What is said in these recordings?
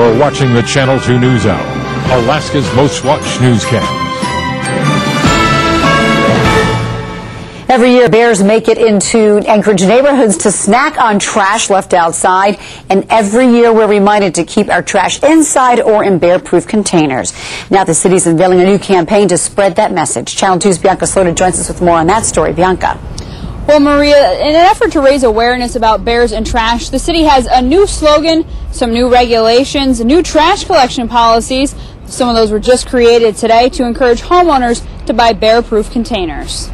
You're watching the Channel 2 News Hour, Alaska's most watched newscast. Every year, bears make it into Anchorage neighborhoods to snack on trash left outside. And every year, we're reminded to keep our trash inside or in bear-proof containers. Now, the city's unveiling a new campaign to spread that message. Channel 2's Bianca Slota joins us with more on that story. Bianca. Well, Maria, in an effort to raise awareness about bears and trash, the city has a new slogan, some new regulations, new trash collection policies. Some of those were just created today to encourage homeowners to buy bear-proof containers.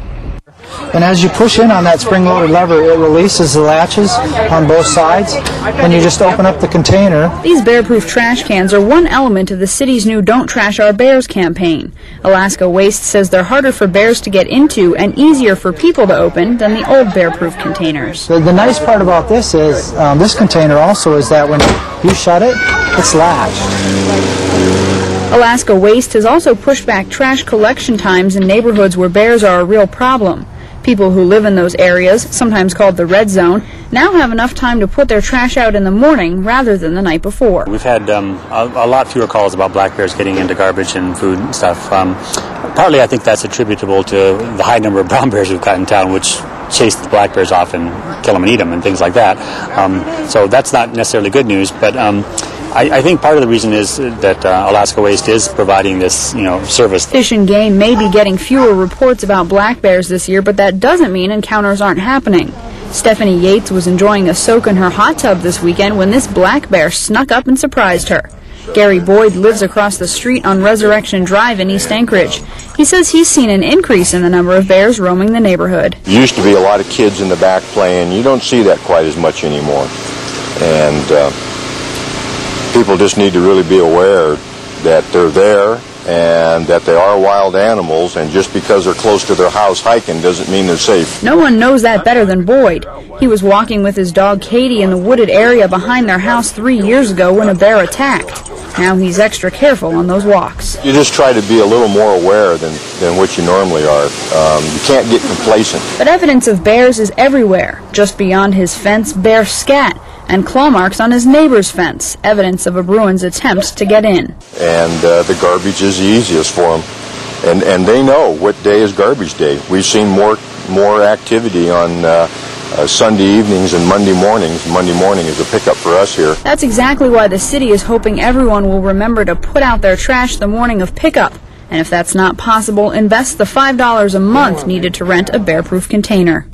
And as you push in on that spring-loaded lever, it releases the latches on both sides, and you just open up the container. These bear-proof trash cans are one element of the city's new Don't Trash Our Bears campaign. Alaska Waste says they're harder for bears to get into and easier for people to open than the old bear-proof containers. The nice part about this is, this container also is that when you shut it, it's latched. Alaska Waste has also pushed back trash collection times in neighborhoods where bears are a real problem. People who live in those areas, sometimes called the red zone, now have enough time to put their trash out in the morning rather than the night before. We've had a lot fewer calls about black bears getting into garbage and food and stuff. Partly I think that's attributable to the high number of brown bears we've got in town, which chase the black bears off and kill them and eat them and things like that. So that's not necessarily good news, but I think part of the reason is that Alaska Waste is providing this, service. Fish and Game may be getting fewer reports about black bears this year, but that doesn't mean encounters aren't happening. Stephanie Yates was enjoying a soak in her hot tub this weekend when this black bear snuck up and surprised her. Gary Boyd lives across the street on Resurrection Drive in East Anchorage. He says he's seen an increase in the number of bears roaming the neighborhood. There used to be a lot of kids in the back playing. You don't see that quite as much anymore. And people just need to really be aware that they're there and that they are wild animals, and just because they're close to their house hiking doesn't mean they're safe. No one knows that better than Boyd. He was walking with his dog Katie in the wooded area behind their house 3 years ago when a bear attacked. Now he's extra careful on those walks. You just try to be a little more aware than what you normally are. You can't get complacent. But evidence of bears is everywhere. Just beyond his fence, bear scat and claw marks on his neighbor's fence, evidence of a Bruins attempt to get in. And the garbage is the easiest for them. And they know what day is garbage day. We've seen more activity on Sunday evenings and Monday mornings. Monday morning is a pickup for us here. That's exactly why the city is hoping everyone will remember to put out their trash the morning of pickup. And if that's not possible, invest the $5 a month needed to rent a bear-proof container.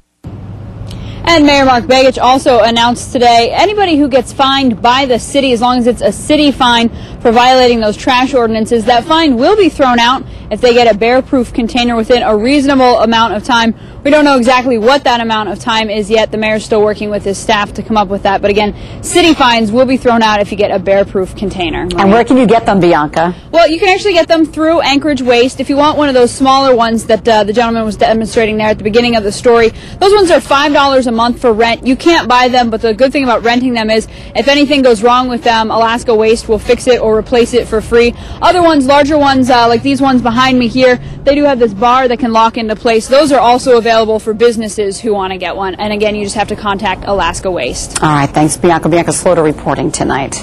And Mayor Mark Begich also announced today anybody who gets fined by the city, as long as it's a city fine for violating those trash ordinances, that fine will be thrown out if they get a bear-proof container within a reasonable amount of time. We don't know exactly what that amount of time is yet. The mayor's still working with his staff to come up with that. But again, city fines will be thrown out if you get a bear-proof container. Right? And where can you get them, Bianca? Well, you can actually get them through Anchorage Waste. If you want one of those smaller ones that the gentleman was demonstrating there at the beginning of the story, those ones are $5 a month for rent. You can't buy them, but the good thing about renting them is if anything goes wrong with them, Alaska Waste will fix it or replace it for free. Other ones, larger ones, like these ones behind me here, they do have this bar that can lock into place. Those are also available for businesses who want to get one. And again, you just have to contact Alaska Waste. All right, thanks, Bianca. Bianca Slota reporting tonight.